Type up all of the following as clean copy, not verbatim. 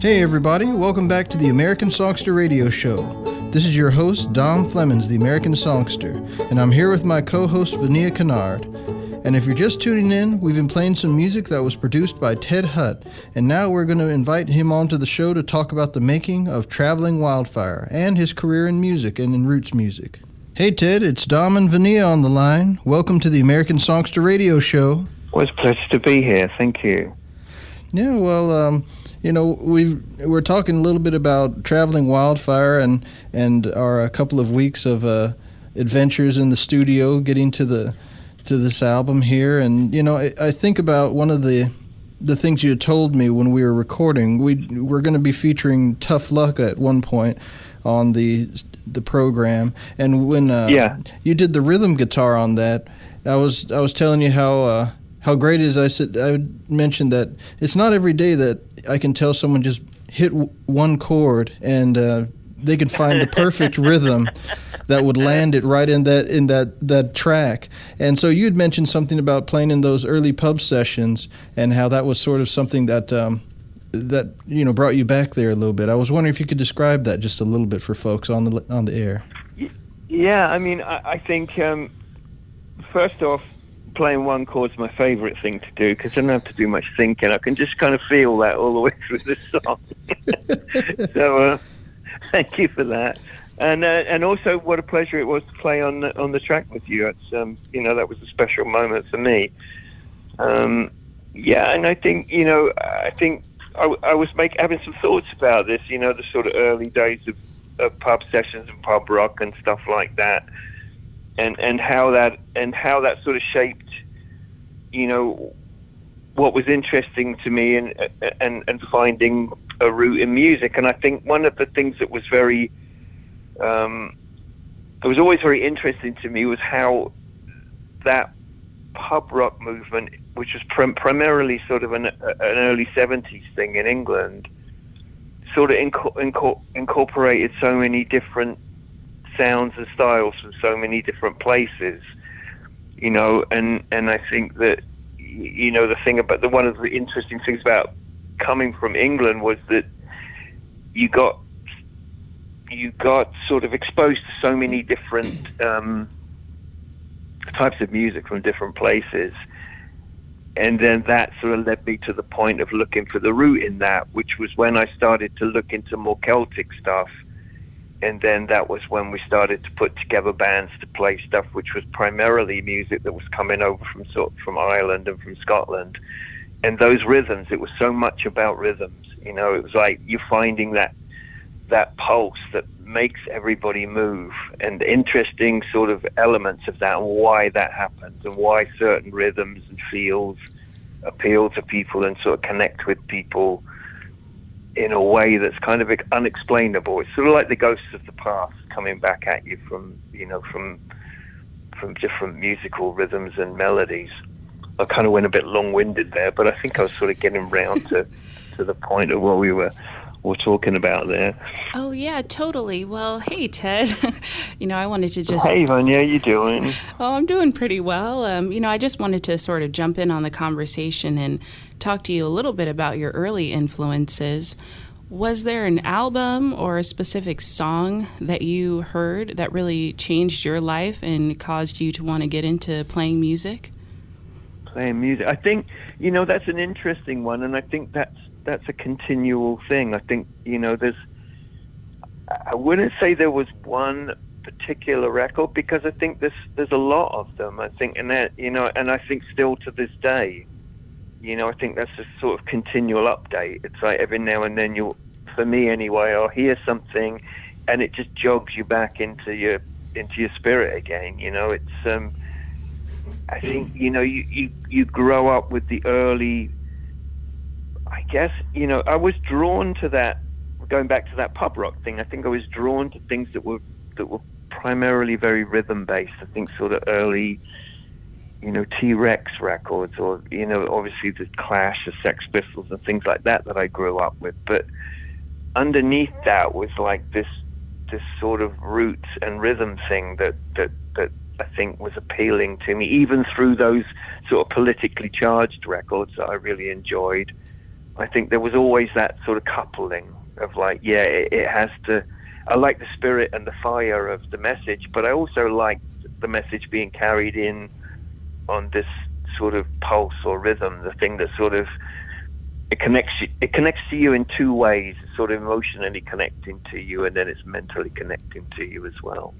Hey everybody, welcome back to the American Songster Radio Show. This is your host, Dom Flemons, the American Songster, and I'm here with my co-host, Vania Kinard. And if you're just tuning in, we've been playing some music that was produced by Ted Hutt, and now we're going to invite him onto the show to talk about the making of Traveling Wildfire and his career in music and in roots music. Hey Ted, it's Dom and Vania on the line. Welcome to the American Songster Radio Show. Well, it's a pleasure to be here. Thank you. Yeah, well, we're talking a little bit about Traveling Wildfire and our couple of weeks of adventures in the studio, getting to this album here. And I think about one of the things you had told me when we were recording. We're going to be featuring Tough Luck at one point on the program, and when you did the rhythm guitar on that, I was telling you how great it is. I mentioned that it's not every day that I can tell someone just hit one chord and they could find the perfect rhythm that would land it right in that track. And so you had mentioned something about playing in those early pub sessions and how that was sort of something that brought you back there a little bit. I was wondering if you could describe that just a little bit for folks on the air. Yeah, I mean, I think first off, playing one chord's my favorite thing to do because I don't have to do much thinking. I can just kind of feel that all the way through the song. So thank you for that. And also, what a pleasure it was to play on the track with you. It's that was a special moment for me. And I think I was having some thoughts about this. The sort of early days of pub sessions and pub rock and stuff like that, and how that sort of shaped what was interesting to me and finding a root in music. And I think one of the things that was it was always very interesting to me was how that pub rock movement, which was primarily sort of an early 70s thing in England, sort of incorporated so many different sounds and styles from so many different places, and I think that the thing about one of the interesting things about coming from England was that you got sort of exposed to so many different types of music from different places, and then that sort of led me to the point of looking for the root in that, which was when I started to look into more Celtic stuff. And then that was when we started to put together bands to play stuff which was primarily music that was coming over from Ireland and from Scotland. And those rhythms, it was so much about rhythms. It was like you're finding that pulse that makes everybody move, and interesting sort of elements of that and why that happens and why certain rhythms and feels appeal to people and sort of connect with people in a way that's kind of unexplainable. It's sort of like the ghosts of the past coming back at you from different musical rhythms and melodies. I kind of went a bit long-winded there, but I think I was sort of getting round to the point of what we were talking about there. Oh yeah, totally. Well, hey Ted, I wanted to just... Hey Vanya, how you doing? Oh, I'm doing pretty well. I just wanted to sort of jump in on the conversation and talk to you a little bit about your early influences. Was there an album or a specific song that you heard that really changed your life and caused you to want to get into playing music? Playing music. I think, that's an interesting one, and I think that's a continual thing. I think, I wouldn't say there was one particular record, because I think there's a lot of them. I think, and I think still to this day, I think that's a sort of continual update. It's like every now and then for me anyway, I'll hear something and it just jogs you back into your spirit again. It's, I think, you grow up with the early, I guess, I was drawn to that, going back to that pub rock thing. I think I was drawn to things that were primarily very rhythm based. I think sort of early, T-Rex records, or, obviously the Clash, the Sex Pistols and things like that I grew up with. But underneath that was like this sort of roots and rhythm thing that I think was appealing to me, even through those sort of politically charged records that I really enjoyed. I think there was always that sort of coupling of like, yeah, it has to. I like the spirit and the fire of the message, but I also like the message being carried in on this sort of pulse or rhythm, the thing that sort of it connects to you in two ways. It's sort of emotionally connecting to you, and then it's mentally connecting to you as well.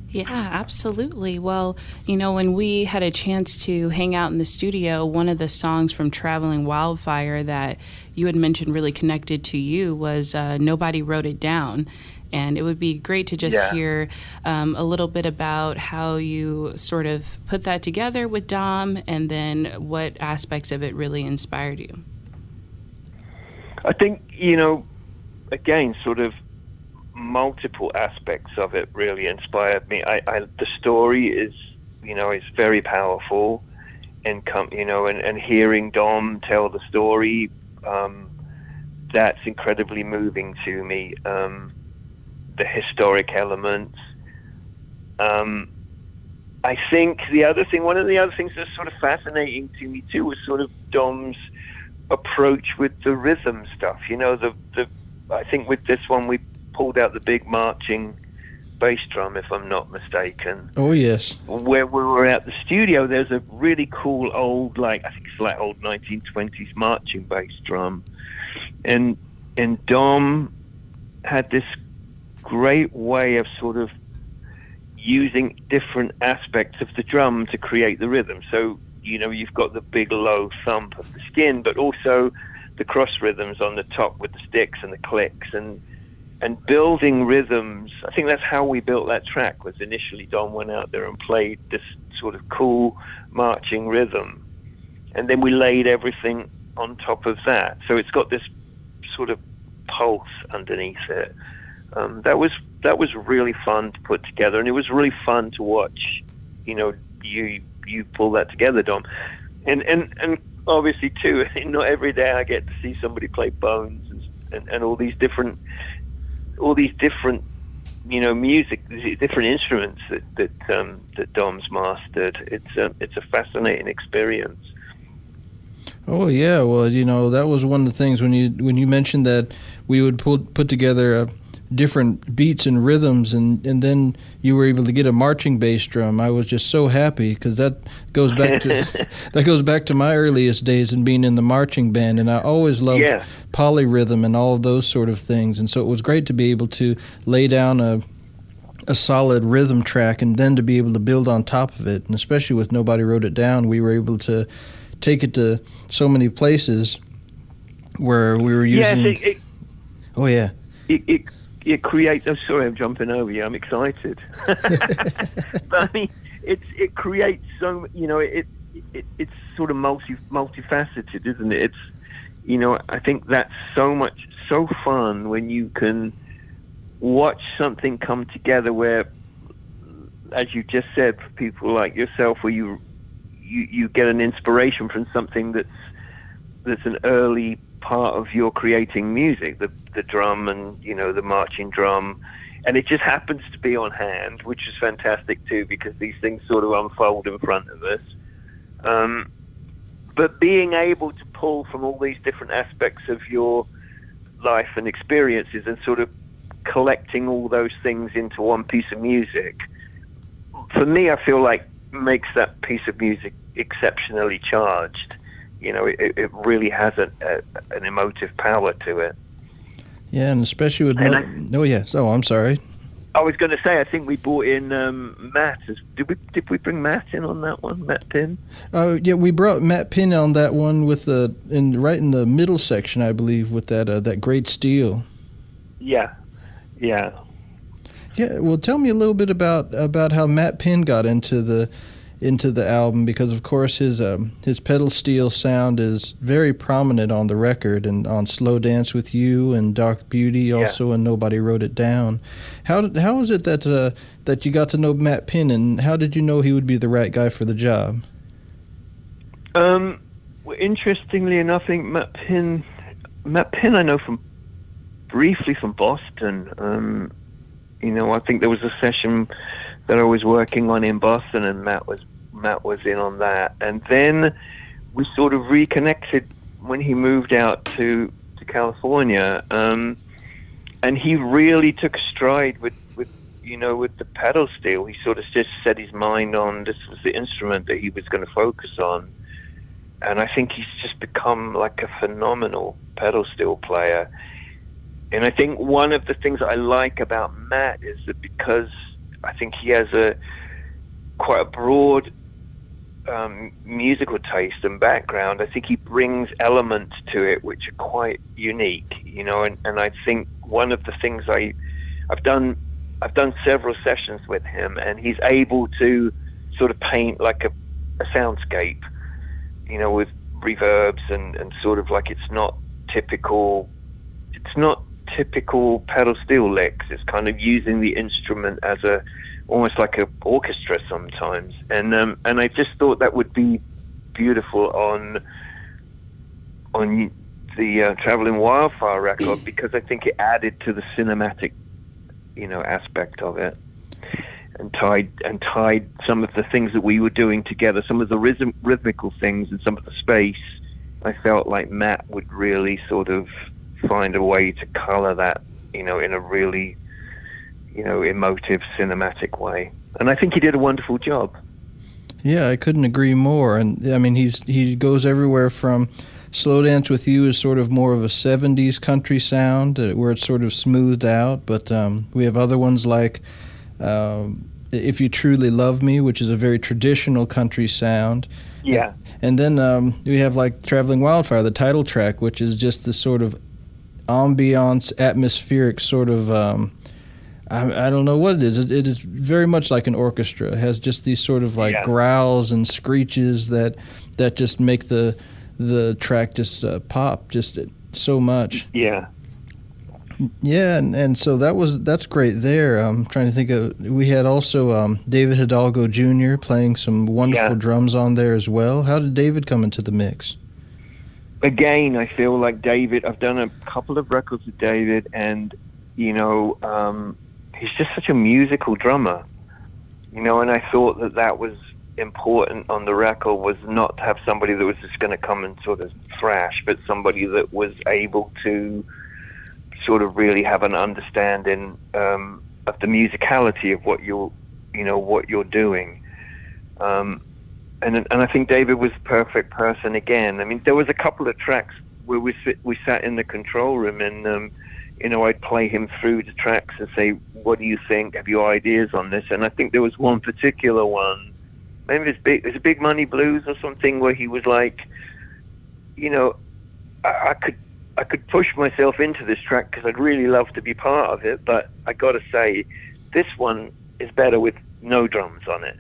Yeah, absolutely. Well, when we had a chance to hang out in the studio, one of the songs from Traveling Wildfire that you had mentioned really connected to you was Nobody Wrote It Down. And it would be great to just hear a little bit about how you sort of put that together with Dom, and then what aspects of it really inspired you. I think, again, sort of multiple aspects of it really inspired me. The story is very powerful, and and hearing Dom tell the story, that's incredibly moving to me. The historic elements. I think one of the other things that's sort of fascinating to me too was sort of Dom's approach with the rhythm stuff. I think with this one we pulled out the big marching bass drum, if I'm not mistaken. Oh yes. Where we were at the studio, there's a really cool old, I think it's like old 1920s marching bass drum, and Dom had this great way of sort of using different aspects of the drum to create the rhythm. So you've got the big low thump of the skin, but also the cross rhythms on the top with the sticks and the clicks, and building rhythms. I think that's how we built that track. Was initially Dom went out there and played this sort of cool marching rhythm, and then we laid everything on top of that. So it's got this sort of pulse underneath it. That was really fun to put together, and it was really fun to watch. You pull that together, Dom, and obviously too. Not every day I get to see somebody play bones and all these different music, different instruments that Dom's mastered. It's a fascinating experience. Oh yeah, well that was one of the things when you mentioned that we would put together different beats and rhythms, and then you were able to get a marching bass drum. I was just so happy, because that goes back to my earliest days in being in the marching band, and I always loved polyrhythm and all of those sort of things. And so it was great to be able to lay down a solid rhythm track, and then to be able to build on top of it. And especially with Nobody Wrote It Down, we were able to take it to so many places where we were using. It creates. I'm sorry, I'm jumping over you. I'm excited. But I mean, it creates so. It's sort of multifaceted, isn't it? It's I think that's so fun when you can watch something come together where, as you just said, for people like yourself, where you get an inspiration from something that's an early part of your creating music, the drum and the marching drum, and it just happens to be on hand, which is fantastic too, because these things sort of unfold in front of us. But being able to pull from all these different aspects of your life and experiences and sort of collecting all those things into one piece of music, for me, I feel like makes that piece of music exceptionally charged. It really has an emotive power to it. Yeah, and especially with I'm sorry. I was going to say, I think we brought in Matt. Did we bring Matt in on that one, Matt Pinn? Yeah, we brought Matt Pinn on that one with right in the middle section, I believe, with that great steel. Yeah. Yeah, well, tell me a little bit about how Matt Pinn got into the album, because of course his pedal steel sound is very prominent on the record, and on Slow Dance with You and Dark Beauty also, and Nobody Wrote It Down. How is it that you got to know Matt Pinn, and how did you know he would be the right guy for the job? Well, interestingly enough, I think Matt Pinn I know briefly from Boston. I think there was a session that I was working on in Boston, and Matt was in on that, and then we sort of reconnected moved out to California, and he really took a stride with the pedal steel. He sort of just set his mind on this was the instrument that he was going to focus on, and I think he's just become like a phenomenal pedal steel player. And I think one of the things I like about Matt is that because I think he has quite a broad musical taste and background, I think he brings elements to it which are quite unique, and I think one of the things I've done several sessions with him, and he's able to sort of paint like a soundscape, with reverbs and sort of like it's not typical pedal steel licks. It's kind of using the instrument as almost like an orchestra sometimes, and I just thought that would be beautiful on the Traveling Wildfire record, because I think it added to the cinematic, aspect of it, and tied some of the things that we were doing together, some of the rhythmical things and some of the space. I felt like Matt would really sort of find a way to color that, in a really, emotive, cinematic way. And I think he did a wonderful job. Yeah, I couldn't agree more. And I mean, he goes everywhere from Slow Dance With You is sort of more of a 70s country sound where it's sort of smoothed out. But we have other ones like If You Truly Love Me, which is a very traditional country sound. Yeah. And then we have like Traveling Wildfire, the title track, which is just this sort of ambiance, atmospheric sort of, I don't know what it is. It is very much like an orchestra. It has just these sort of like growls and screeches that just make the track just pop just so much. Yeah. Yeah, and so that's great there. I'm trying to think of, we had also David Hidalgo Jr. playing some wonderful drums on there as well. How did David come into the mix? Again, I feel like David, I've done a couple of records with David, and, he's just such a musical drummer, and I thought that was important on the record, was not to have somebody that was just going to come and sort of thrash, but somebody that was able to sort of really have an understanding of the musicality of what you're doing. And I think David was the perfect person again. I mean, there was a couple of tracks where we sat in the control room, and I'd play him through the tracks and say, "What do you think? Have you ideas on this?" And I think there was one particular one, maybe it was Big Money Blues or something, where he was like, I could push myself into this track because I'd really love to be part of it, but I got to say, this one is better with no drums on it.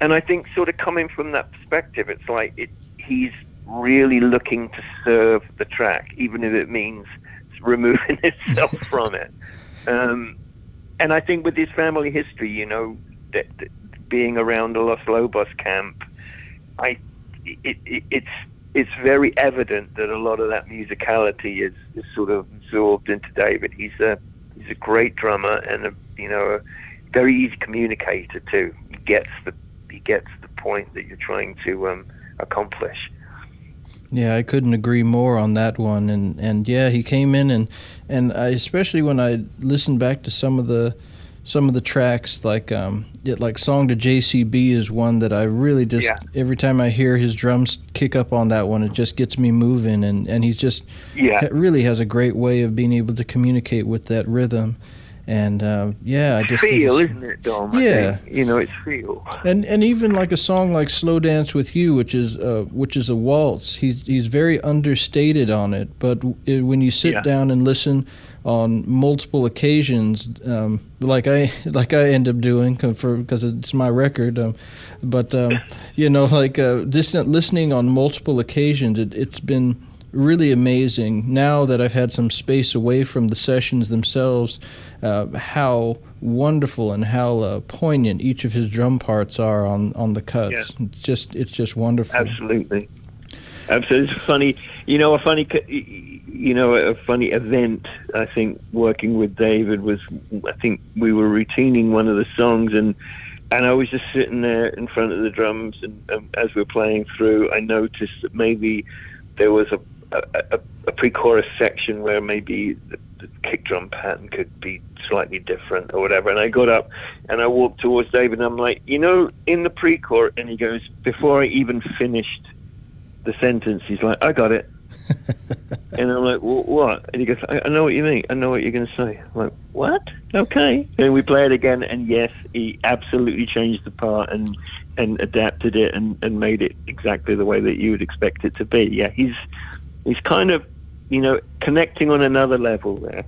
And I think sort of coming from that perspective, it's like he's really looking to serve the track, even if it means removing himself from it. And I think with his family history, that being around the Los Lobos camp, it's very evident that a lot of that musicality is sort of absorbed into David. He's a great drummer and a very easy communicator too. He gets the point that you're trying to accomplish. Yeah, I couldn't agree more on that one. And yeah, he came in and I, especially when I listened back to some of the tracks, like Song to JCB is one that I really just, every time I hear his drums kick up on that one, it just gets me moving, and he's just really has a great way of being able to communicate with that rhythm. And I just feel, isn't it, Dom? Yeah, it's feel. And even like a song like "Slow Dance with You," which is a waltz. He's very understated on it, but when you sit down and listen on multiple occasions, like I end up doing because it's my record, just listening on multiple occasions, it's been really amazing. Now that I've had some space away from the sessions themselves, how wonderful and how poignant each of his drum parts are on the cuts. Yeah. It's just wonderful. Absolutely. It's funny, a funny event. I think working with David was, I think we were routining one of the songs, and I was just sitting there in front of the drums, and as we were playing through, I noticed that maybe there was a a pre-chorus section where maybe the kick drum pattern could be slightly different or whatever. And I got up and I walked towards David, and I'm like, in the pre-chorus, and he goes, before I even finished the sentence, he's like, I got it. And I'm like, well, what? And he goes, I know what you mean. I know what you're going to say. I'm like, what? Okay. And we play it again, and yes, he absolutely changed the part and adapted it and made it exactly the way that you would expect it to be. Yeah, he's kind of, connecting on another level there.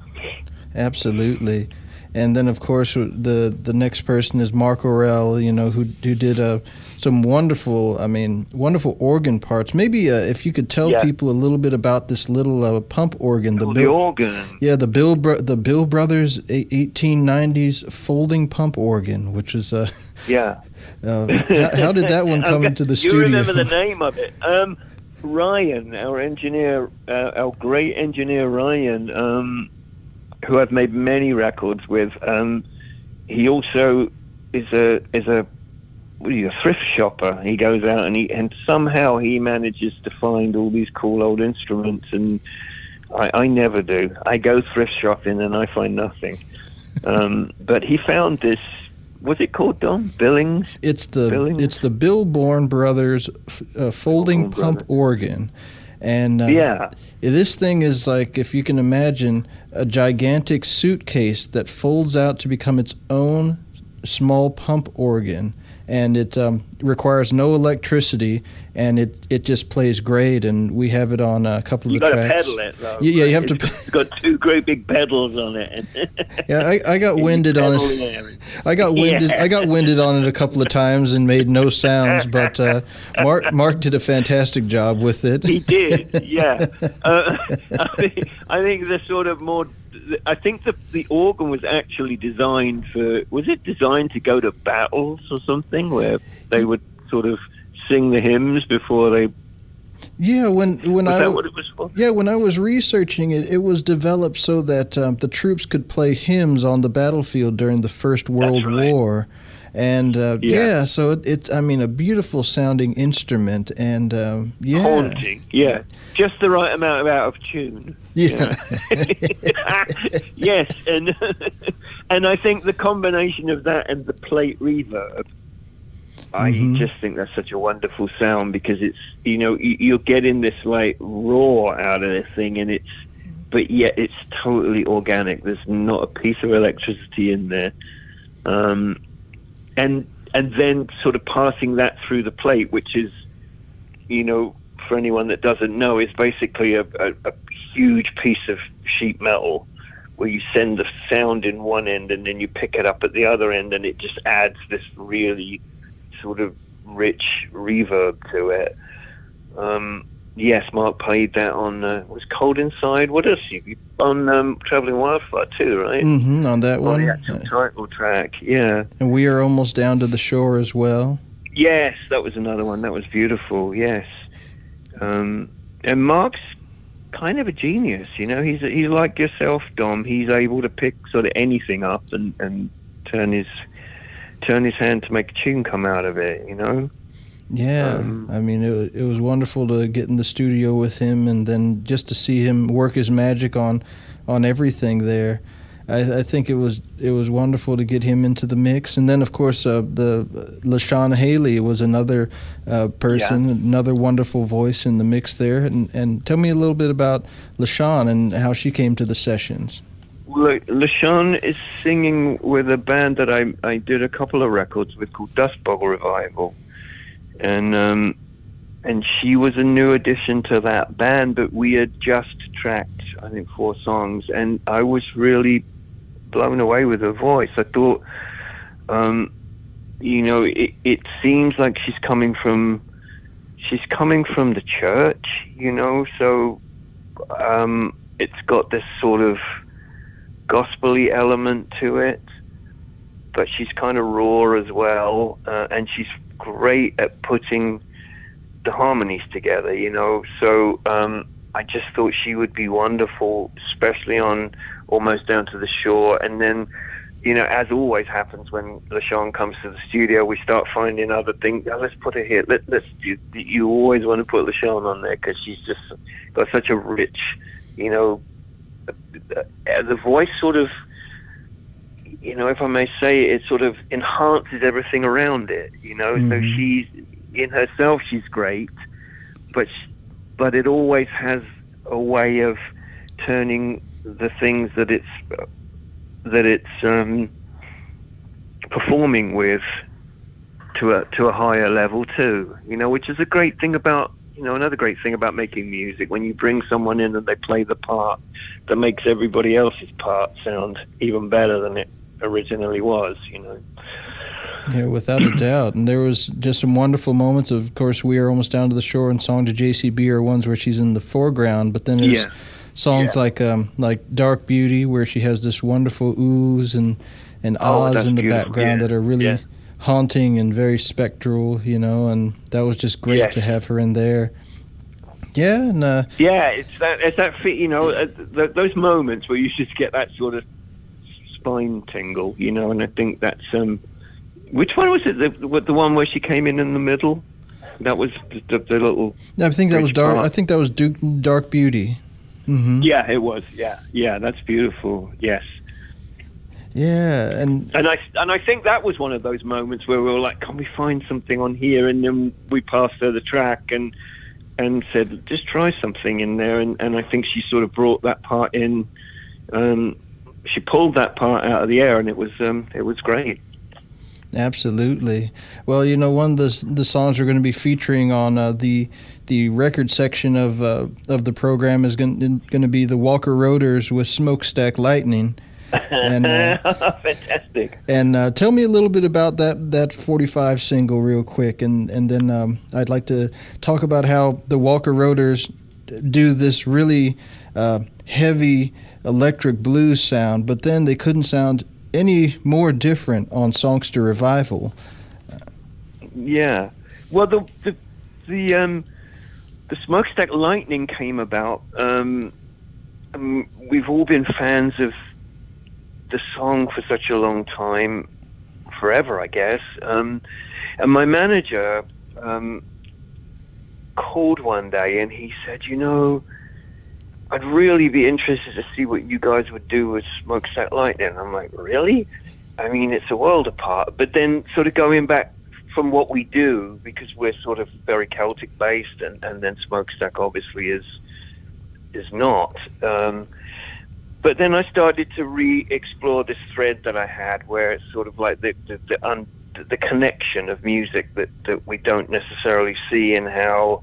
Absolutely. And then, of course, the next person is Mark Orell, who did some wonderful organ parts. Maybe if you could tell people a little bit about this little pump organ. The organ. Yeah, the Bill Brothers 1890s folding pump organ, which is yeah. How did that one come into the studio? You remember the name of it? Ryan, our engineer, our great engineer Ryan, who I've made many records with. He also is a thrift shopper. He goes out and somehow he manages to find all these cool old instruments, and I never do. I go thrift shopping and I find nothing. But he found this. What's it called, Dom? Billings? It's the Billborn Brothers folding pump organ. And this thing is like, if you can imagine, a gigantic suitcase that folds out to become its own small pump organ. And it requires no electricity, and it just plays great. And we have it on a couple of the tracks. You got to pedal it, though. Yeah, you have to. It's got two great big pedals on it. Yeah, I got winded on it. I got winded on it a couple of times and made no sounds. But Mark did a fantastic job with it. He did, yeah. I think the sort of more. I think the organ was actually designed for. Was it designed to go to battles or something, where they would sort of sing the hymns before they? Yeah, when that what it was for? Yeah, when I was researching it, it was developed so that the troops could play hymns on the battlefield during the First World War. And so it's a beautiful sounding instrument, and haunting, just the right amount out of tune. Yeah, yes, and I think the combination of that and the plate reverb, I just think that's such a wonderful sound, because it's you're getting this like roar out of this thing, but yet it's totally organic. There's not a piece of electricity in there. And then sort of passing that through the plate, which is, for anyone that doesn't know, is basically a huge piece of sheet metal where you send the sound in one end and then you pick it up at the other end, and it just adds this really sort of rich reverb to it. Yes, Mark played that on was Cold Inside. What else? On Traveling Wildfire too, right? On that one. On the actual title track, yeah. And We Are Almost Down to the Shore as well. Yes, that was another one. That was beautiful, yes. And Mark's kind of a genius, He's like yourself, Dom. He's able to pick sort of anything up and turn his hand to make a tune come out of it, Yeah, it was wonderful to get in the studio with him, and then just to see him work his magic on everything there. I think it was wonderful to get him into the mix, and then of course the LaShawn Haley was another person, another wonderful voice in the mix there. And tell me a little bit about LaShawn and how she came to the sessions. Well, LaShawn is singing with a band that I did a couple of records with called Dust Bowl Revival. And she was a new addition to that band, but we had just tracked, I think, 4 songs, and I was really blown away with her voice. I thought, it seems like she's coming from the church, so it's got this sort of gospel-y element to it, but she's kind of raw as well, and she's great at putting the harmonies together, so I just thought she would be wonderful, especially on Almost Down to the Shore. And then as always happens when LaShawn comes to the studio, we start finding other things. Oh, let's put her here. Let's do. You always want to put LaShawn on there because she's just got such a rich, the voice sort of, if I may say it sort of enhances everything around it. So she's in herself, she's great, but it always has a way of turning the things that it's performing with to a higher level too, which is a great thing about, another great thing about making music, when you bring someone in and they play the part that makes everybody else's part sound even better than it originally was, Yeah, without a doubt. And there was just some wonderful moments. Of course, We Are Almost Down to the Shore and Song to JCB are ones where she's in the foreground, but then there's songs like Dark Beauty, where she has this wonderful oohs and ahs in the background that are really haunting and very spectral, and that was just great to have her in there. Yeah, and it's that those moments where you just get that sort of spine tingle, and I think that's which one was it? The one where she came in the middle? That was the little. I think that was Dark. I think that was Dark Beauty. Mm-hmm. Yeah, it was. Yeah, that's beautiful. Yes. Yeah, and I think that was one of those moments where we were like, can we find something on here? And then we passed her the track and said, just try something in there. And I think she sort of brought that part in. She pulled that part out of the air, and it was great. Absolutely. Well, one of the songs we're going to be featuring on the record section of the program is going to be the Walker Roaders with Smokestack Lightning. And fantastic. And tell me a little bit about that 45 single real quick, and then I'd like to talk about how the Walker Roaders do this really heavy electric blues sound, but then they couldn't sound any more different on Songster Revival. Yeah. Well, the Smokestack Lightning came about. We've all been fans of the song for such a long time, forever, I guess. And my manager called one day and he said, I'd really be interested to see what you guys would do with Smokestack Lightning. I'm like, really? I mean, it's a world apart. But then sort of going back from what we do, because we're sort of very Celtic based, and then Smokestack obviously is not. But then I started to re-explore this thread that I had, where it's sort of like the connection of music that we don't necessarily see, and how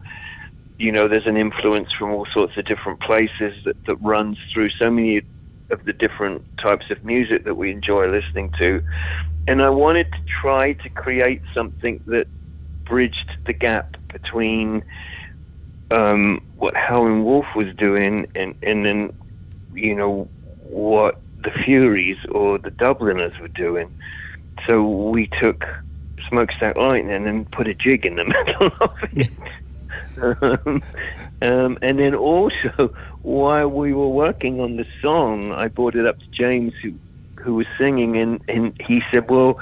there's an influence from all sorts of different places that runs through so many of the different types of music that we enjoy listening to. And I wanted to try to create something that bridged the gap between what Howlin' Wolf was doing and then, what the Furies or the Dubliners were doing. So we took Smokestack Lightning and put a jig in the middle of it. And then also, while we were working on the song, I brought it up to James, who was singing, and he said, well,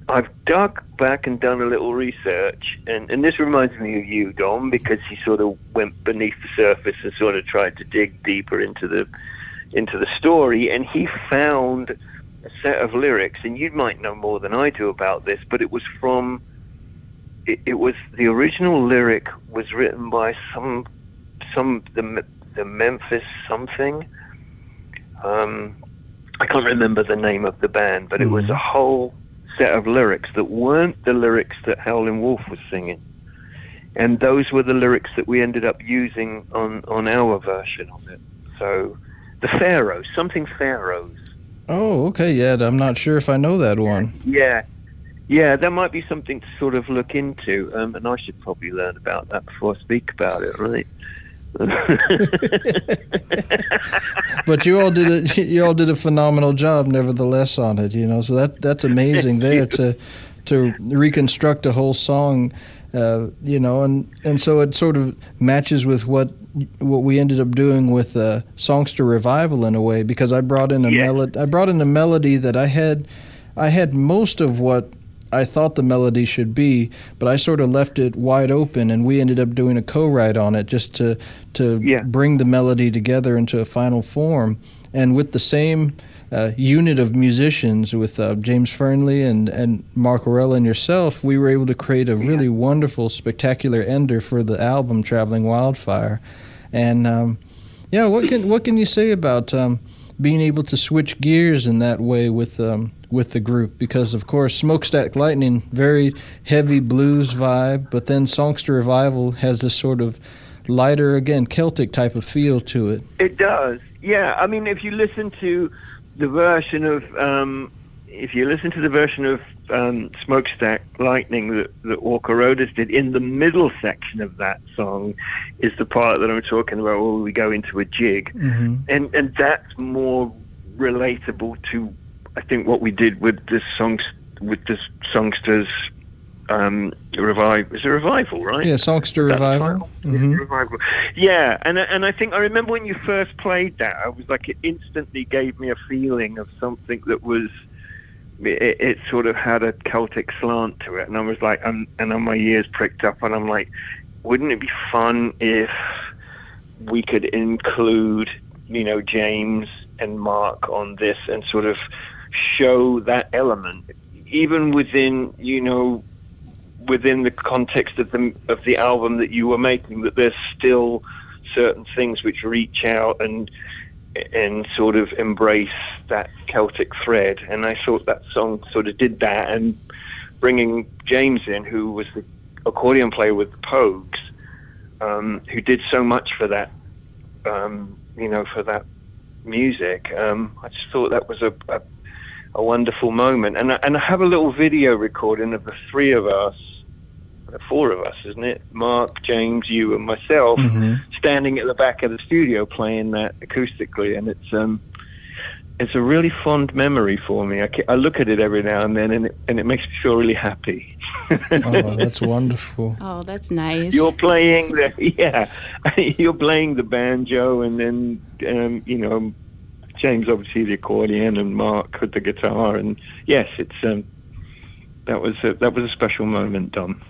I've dug back and done a little research, and this reminds me of you, Dom, because he sort of went beneath the surface and sort of tried to dig deeper into the story, and he found a set of lyrics, and you might know more than I do about this, but it was from... It was the original lyric was written by the Memphis something. I can't remember the name of the band, but it was a whole set of lyrics that weren't the lyrics that Howlin' Wolf was singing, and those were the lyrics that we ended up using on our version of it. So the Pharaohs, something Pharaohs. Oh, okay, yeah, I'm not sure if I know that one. Yeah, that might be something to sort of look into, and I should probably learn about that before I speak about it, right? But you all did a phenomenal job, nevertheless, on it. So that's amazing there to reconstruct a whole song, and so it sort of matches with what what we ended up doing with Songster Revival in a way, because I brought in a melody that I had most of what I thought the melody should be, but I sort of left it wide open, and we ended up doing a co-write on it just to bring the melody together into a final form. And with the same unit of musicians, with James Fernley and Mark Orella and yourself, we were able to create a really wonderful, spectacular ender for the album Traveling Wildfire. And what can you say about being able to switch gears in that way with the group? Because of course Smokestack Lightning, very heavy blues vibe, but then Songster Revival has this sort of lighter, again, Celtic type of feel to it. It does, yeah. I mean, if you listen to the version of Smokestack Lightning that Orca Rodas did, in the middle section of that song is the part that I'm talking about where we go into a jig. Mm-hmm. And that's more relatable to, I think, what we did with this Songster's revival. It's a revival, right? Yeah, Songster Revival. Mm-hmm. Revival. Yeah, and I think I remember when you first played that, I was like, it instantly gave me a feeling of something that was, it sort of had a Celtic slant to it, and I was like, and my ears pricked up, and I'm like, wouldn't it be fun if we could include, James and Mark on this and sort of show that element, even within the context of the album that you were making, that there's still certain things which reach out and sort of embrace that Celtic thread. And I thought that song sort of did that, and bringing James in, who was the accordion player with the Pogues, who did so much for that, for that music. I just thought that was a wonderful moment. And I have a little video recording of the three of us, four of us, isn't it? Mark, James, you, and myself, mm-hmm. standing at the back of the studio playing that acoustically, and it's a really fond memory for me. I look at it every now and then, and it makes me feel really happy. Oh, that's wonderful. Oh, that's nice. You're playing you're playing the banjo, and then James obviously the accordion, and Mark with the guitar, and yes, it's that was a special moment, Dom.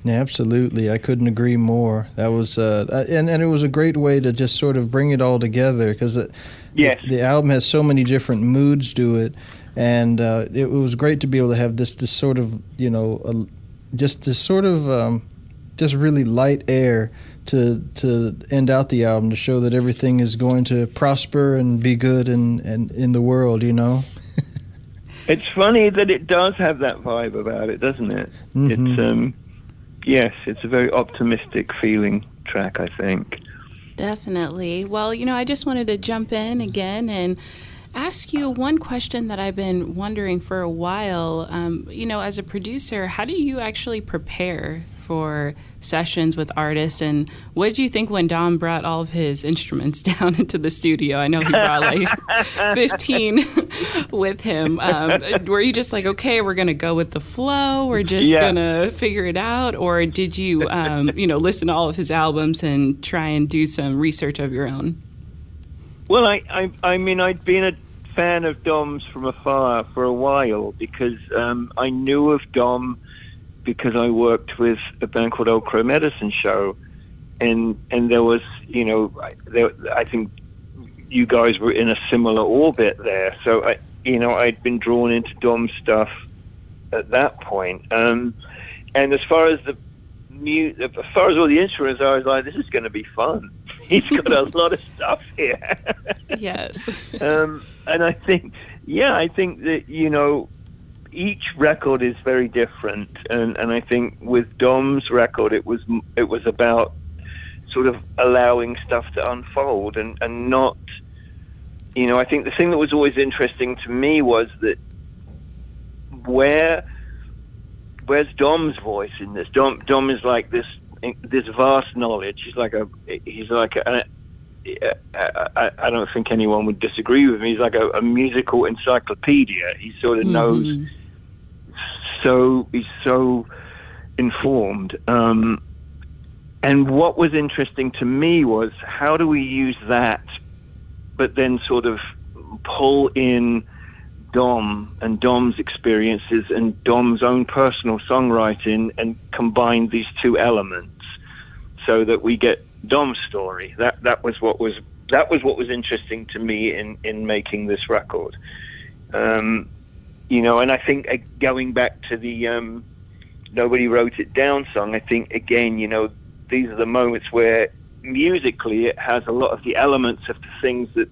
Yeah, absolutely. I couldn't agree more. That was and it was a great way to just sort of bring it all together, because the album has so many different moods to it, and it was great to be able to have this sort of just really light air to end out the album, to show that everything is going to prosper and be good and in the world, It's funny that it does have that vibe about it, doesn't it? Mm-hmm. It's a very optimistic feeling track, I think. Definitely. Well, I just wanted to jump in again and ask you one question that I've been wondering for a while. As a producer, how do you actually prepare for sessions with artists, and what did you think when Dom brought all of his instruments down into the studio? I know he brought like 15 with him. Were you just like, okay, we're going to go with the flow, we're just going to figure it out, or did you, listen to all of his albums and try and do some research of your own? Well, I mean, I'd been a fan of Dom's from afar for a while, because I knew of Dom because I worked with a band called Old Crow Medicine Show, and there was, I think you guys were in a similar orbit there. So I'd been drawn into Dom's stuff at that point. And as far as all the instruments, I was like, this is going to be fun. He's got a lot of stuff here. Yes. And I think that, each record is very different, and I think with Dom's record it was about sort of allowing stuff to unfold and not, I think the thing that was always interesting to me was that where's Dom's voice in this? Dom is like this vast knowledge. He's like I don't think anyone would disagree with me. He's like a musical encyclopedia. He sort of knows. So he's so informed, and And what was interesting to me was, how do we use that, but then sort of pull in Dom and Dom's experiences and Dom's own personal songwriting and combine these two elements so that we get Dom's story. That was what was interesting to me in making this record. And I think going back to the Nobody Wrote It Down song, I think again, these are the moments where musically it has a lot of the elements of the things that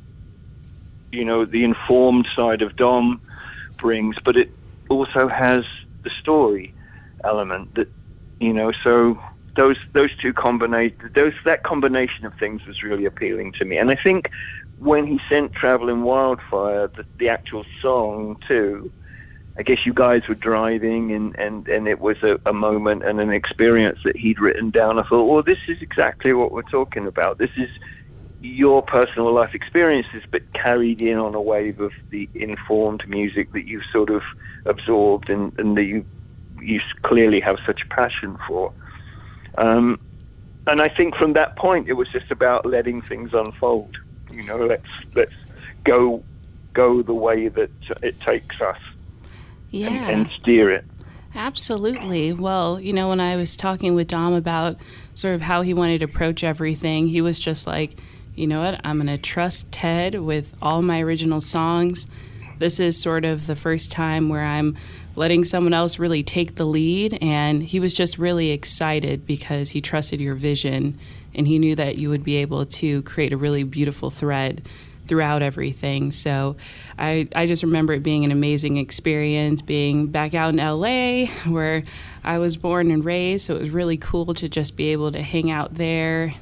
the informed side of Dom brings, but it also has the story element that, so that combination of things was really appealing to me. And I think when he sent Traveling Wildfire, the actual song too, I guess you guys were driving and it was a moment and an experience that he'd written down. I thought, well, this is exactly what we're talking about. This is your personal life experiences, but carried in on a wave of the informed music that you've sort of absorbed and that you clearly have such passion for. And I think from that point, it was just about letting things unfold. Let's go the way that it takes us. Yeah. And steer it. Absolutely. Well, when I was talking with Dom about sort of how he wanted to approach everything, he was just like, you know what, I'm going to trust Ted with all my original songs. This is sort of the first time where I'm letting someone else really take the lead. And he was just really excited because he trusted your vision and he knew that you would be able to create a really beautiful thread throughout everything. So I just remember it being an amazing experience, being back out in LA where I was born and raised. So it was really cool to just be able to hang out there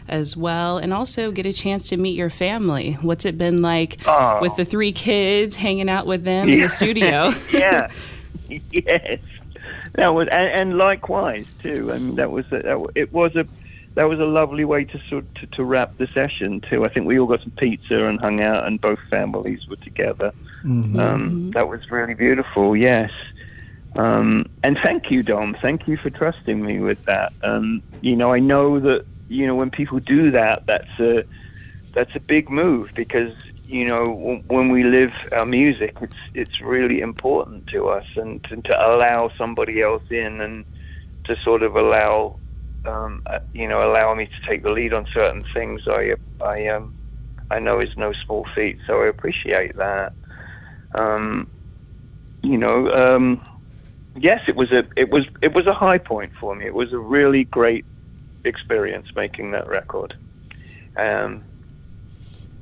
as well and also get a chance to meet your family. What's it been like with the 3 kids, hanging out with them in the studio? Yeah. Yes. That was, and likewise too. I mean, that was a lovely way to wrap the session too. I think we all got some pizza and hung out, and both families were together. Mm-hmm. That was really beautiful. Yes. And thank you, Dom. Thank you for trusting me with that. I know that when people do that, that's a big move because when we live our music, it's really important to us, and to allow somebody else in and to sort of allow me to take the lead on certain things, I know is no small feat. So I appreciate that. Yes, it was a high point for me. It was a really great experience making that record.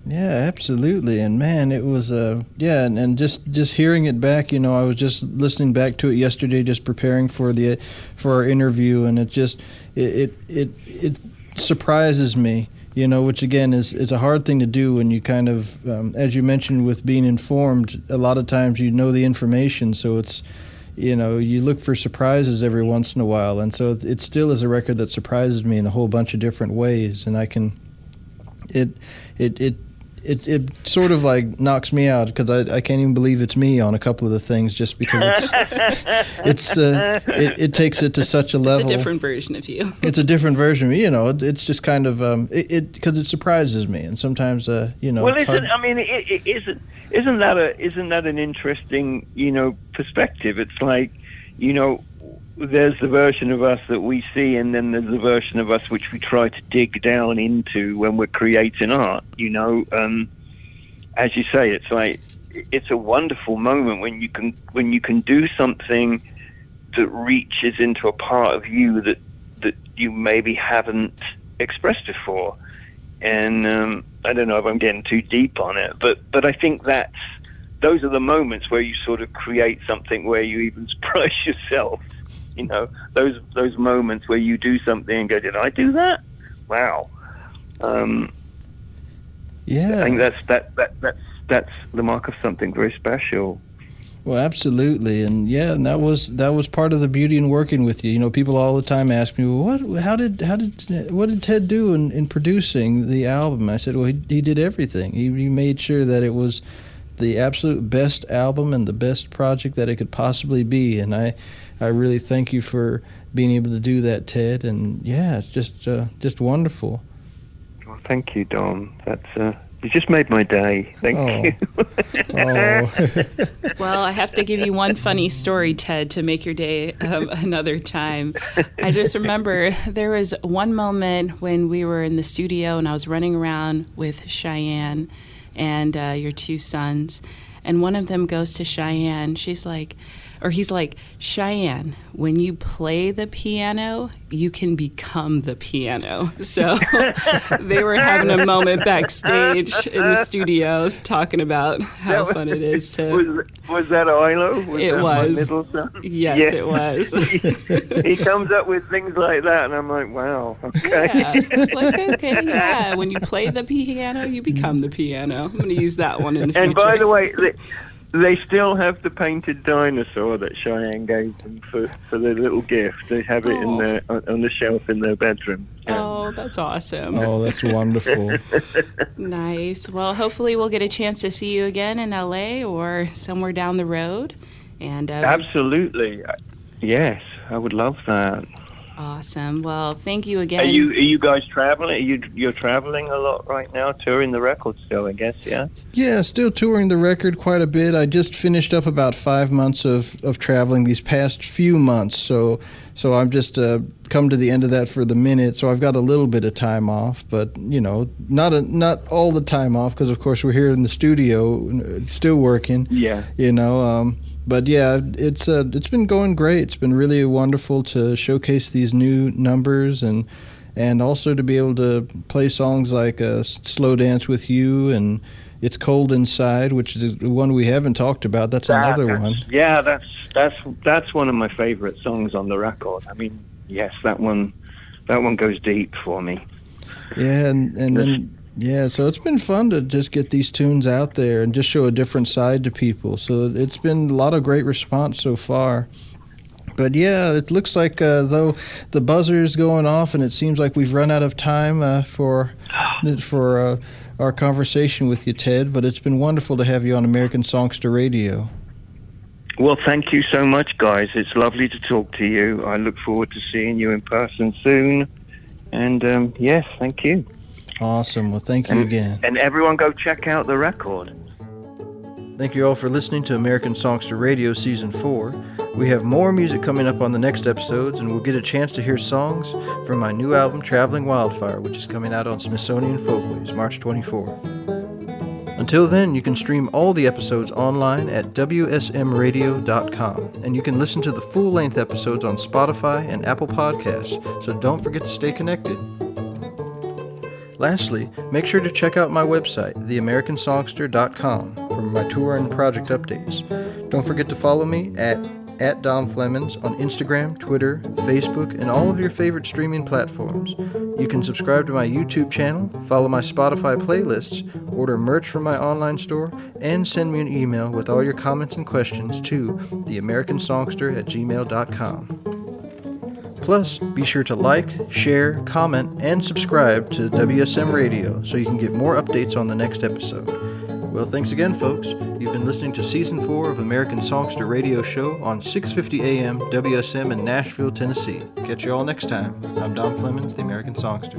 Yeah, absolutely. And man, it was and just hearing it back, I was just listening back to it yesterday, just preparing for our interview, and it surprises me, which again is a hard thing to do when you kind of, as you mentioned with being informed, a lot of times the information, so it's, you look for surprises every once in a while, and so it still is a record that surprises me in a whole bunch of different ways, and it sort of like knocks me out because I can't even believe it's me on a couple of the things, just because it takes it to such a level. It's a different version of you. It's a different version of me, it's just kind of because it surprises me, and sometimes Well, isn't that an interesting perspective? It's like there's the version of us that we see, and then there's the version of us which we try to dig down into when we're creating art. As you say, it's like it's a wonderful moment when you can do something that reaches into a part of you that you maybe haven't expressed before. And I don't know if I'm getting too deep on it, but I think those are the moments where you sort of create something where you even surprise yourself. Those moments where you do something and go, did I do that? Wow. Yeah. I think that's the mark of something very special. Well, absolutely, and that was part of the beauty in working with you. People all the time ask me, well, what did Ted do in producing the album? I said, well, he did everything. He made sure that it was the absolute best album and the best project that it could possibly be. And I really thank you for being able to do that, Ted. And yeah, it's just wonderful. Well, thank you, Dom. That's you just made my day. Thank you. Well, I have to give you one funny story, Ted, to make your day another time. I just remember there was one moment when we were in the studio and I was running around with Cheyenne and your two sons, and one of them goes to Cheyenne. He's like, Cheyenne, when you play the piano, you can become the piano. So they were having a moment backstage in the studio talking about how fun it is to... Was that Ilo? It was. My middle son? Yes, it was. He comes up with things like that, and I'm like, wow, okay. Yeah. It's like, okay, yeah, when you play the piano, you become the piano. I'm going to use that one in the future. And by the way... They still have the painted dinosaur that Cheyenne gave them for their little gift. They have it in their on the shelf in their bedroom. Yeah. Oh, that's awesome. Oh, that's wonderful. Nice. Well, hopefully we'll get a chance to see you again in LA or somewhere down the road. And absolutely. Yes, I would love that. Awesome. Well, thank you again. Are you guys traveling? You're traveling a lot right now, touring the record still, I guess, yeah? Yeah, still touring the record quite a bit. I just finished up about 5 months of traveling these past few months, so I'm just come to the end of that for the minute. So I've got a little bit of time off, but not all the time off, because of course we're here in the studio, still working. Yeah. But yeah, it's been going great. It's been really wonderful to showcase these new numbers and also to be able to play songs like "Slow Dance with You" and "It's Cold Inside," which is the one we haven't talked about. That's another one. Yeah, that's one of my favorite songs on the record. I mean, yes, that one goes deep for me. Yeah, and then. Yeah, so it's been fun to just get these tunes out there and just show a different side to people. So it's been a lot of great response so far. But yeah, it looks like though the buzzer's going off, and it seems like we've run out of time for our conversation with you, Ted. But it's been wonderful to have you on American Songster Radio. Well, thank you so much, guys. It's lovely to talk to you. I look forward to seeing you in person soon. And yes, thank you. Awesome. Well, thank you again. And everyone go check out the record. Thank you all for listening to American Songster Radio Season 4. We have more music coming up on the next episodes, and we'll get a chance to hear songs from my new album, Traveling Wildfire, which is coming out on Smithsonian Folkways, March 24th. Until then, you can stream all the episodes online at WSMradio.com, and you can listen to the full-length episodes on Spotify and Apple Podcasts, so don't forget to stay connected. Lastly, make sure to check out my website, theamericansongster.com, for my tour and project updates. Don't forget to follow me at Dom Flemons on Instagram, Twitter, Facebook, and all of your favorite streaming platforms. You can subscribe to my YouTube channel, follow my Spotify playlists, order merch from my online store, and send me an email with all your comments and questions to theamericansongster@gmail.com. Plus, be sure to like, share, comment, and subscribe to WSM Radio so you can get more updates on the next episode. Well, thanks again, folks. You've been listening to Season 4 of American Songster Radio Show on 650 AM WSM in Nashville, Tennessee. Catch you all next time. I'm Dom Flemons, the American Songster.